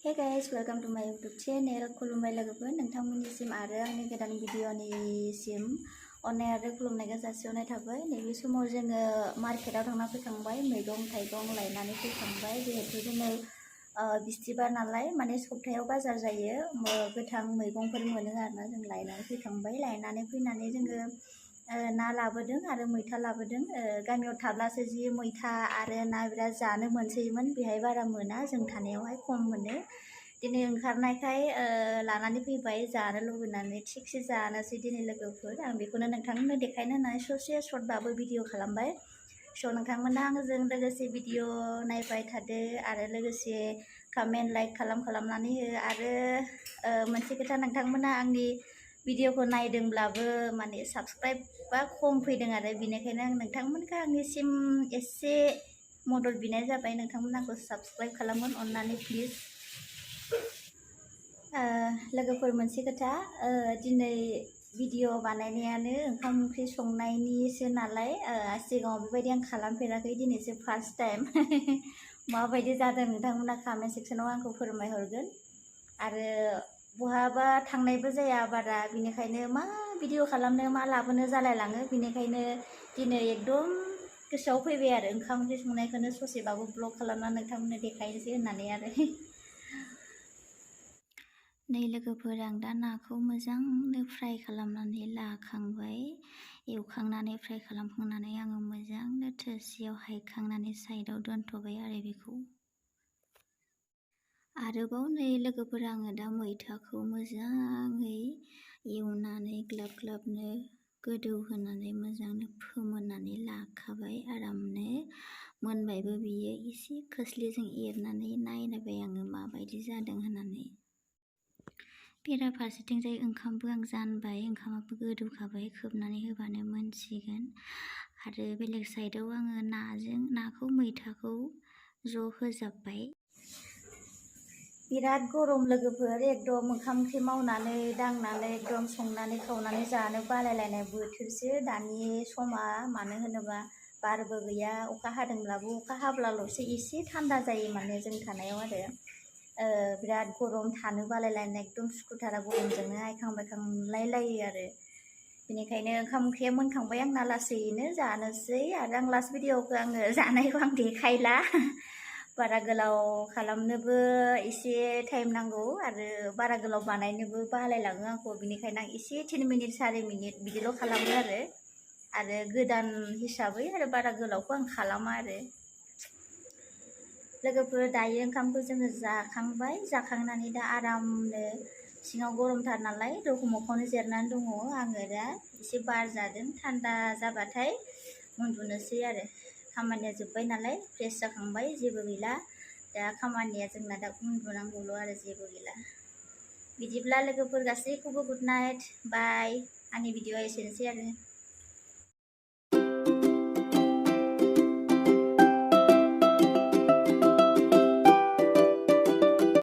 Hey guys, welcome to my YouTube channel. खुलुमबाय लोगोफोर नोंथांमोननिसिम आरो आंनि गोदान भिडिअनिसिम अननाय आरो खुलुमनायखौ जासिहरनाय थाबाय। नैबे समाव जोङो मार्केटाव थांना फैखांबाय, मैगं थाइगं लायनानै फैखांबाय। जिहेतु दिनै बिस्थिबार नालाय माने सप्तायाव बाजार जायो, गोथां मैगंफोर मोनो आरोना। जों लायनानै फैखांबाय। लायनानै फैनानै जोङो ना लाबोदों आरो मैथा लाबोदों। गामियाव थाब्लासो जि मैथा आरो ना बिराद जानो मोनसैमोन, बेहाय बारा मोना, जों थानायावहाय खम मोनो। दिनै ओंखारनायखाय लानानै फैबाय, जानो लुबैनानै थिगसे जानोसै दिनै लोगोफोर। आं बेखौनो नोंथांमोननो देखायनो होननानै ससे सर्टबाबो भिडिअ खालामबाय। स' नोंथांमोना आंजों लोगोसे भिडिअ नायबाय थादो आरो लोगोसे कमेन्ट लाइक खालामनानै हो। आरो मोनसे खोथा, नोंथांमोना आंनि भिडिअखौ नायदोंब्लाबो माने साबस्क्राइबा खम फैदों आरो बेनिखायनो आं नोंथांमोनखौ आंनिसिम एसे मदद बिनाय जाबाय। नोंथांमोना आंखौ साबस्क्राइब खालामगोन अननानै प्लिज। लोगोफोर मोनसे खोथा, दिनै भिडिअ बानायनायानो ओंखाम ओंख्रि संनायनिसो नालाय, सिगाङाव बेबायदि आं खालामफेराखै, दिनैसो फार्स्ट टाइम। माबायदि जादों नोंथांमोना कमेन्ट सेक्सनाव आंखौ फोरमायहरगोन। आरो बहाबा थांनायबो जाया बारा, बेनिखायनो मा भिडिअ खालामनो मा लाबोनो जालायलाङो। बेनिखायनो दिनै एकदम गोसोआव फैबाय आरो ओंखाम ओंख्रि संनायखौनो ससेबाबो ब्लग खालामनानै नोंथांमोननो देखायनोसै होननानै आरो। नै लोगोफोर, आं दा नाखौ मोजांनो फ्राय खालामनानै लाखांबाय। एवखांनानै फ्राय खालामखांनानै आङो मोजांनो थोरसियाव हायखांनानै साइडआव दोनथ'बाय आरो बेखौ। आरोबाव नै लोगोफोर, आङो दा मैथाखौ मोजाङै एवनानै ग्लाब ग्लाबनो गोदौहोनानै मोजांनो फोमोननानै लाखाबाय। आरामनो मोनबायबो बियो। एसे खोस्लिजों एरनानै नायबाय आङो माबायदि जादों होननानै। बेराफारसेथिंजाय ओंखामबो आं जानबाय, ओंखामाबो गोदौखाबाय, खोबनानै होबानो मोनसिगोन। आरो बेलेग साइडआव आङो नाखौ मैथाखौ ज' होजाबबाय। बिराद गरम लोगोफोर, एकदम ओंखाम ओंख्रि मावनानै दांनानै एकदम संनानै खावनानै जानो बालायलायनाय बोथोरसो दानि समा। मानो होनोबा बारबो गैया, अखा हादोंब्लाबो अखा हाब्लाल'सो एसे थान्दा जायो माने जों थानायाव आरो। बिराद गरम, थानो बालायलायनाय, एकदम सुखुथारा गरमजोंनो आइखां बायखां मोनलायलायो आरो। बेनिखायनो ओंखाम ओंख्रिया मोनखांबाय आंना, लासैनो जानोसै। आरो आं लास्ट भिडिअखौ आङो जानायखौ आं देखायला। बारा गोलाव खालामनोबो एसे टाइम नांगौ आरो बारा गोलाव बानायनोबो बालायलाङो आंखौ। बेनिखायनो आं एसे 3 मिनिट 4 मिनिट बिदिल' खालामो आरो गोदान हिसाबै आरो बारा गोलावखौ आं खालामा आरो। लोगोफोर, दायो ओंखामखौ जोङो जाखांबाय। जाखांनानै दा आरामनो, सिङाव गरमथार नालाय मोखाङावनो जिरनानै दङ आङो। दा एसे बार जादों, थान्दा जाबाथाय उन्दुनोसै आरो। खामानिया जोब्बाय नालाय, फ्रेस जाखांबाय, जेबो गैला। दा खामानिया जोंना दा उन्दुनांगौल' आरो, जेबो गैला। बिदिब्ला लोगोफोर गासैखौबो गुड नाइट, बाय। आंनि भिडिअआ एसेनोसै आरो।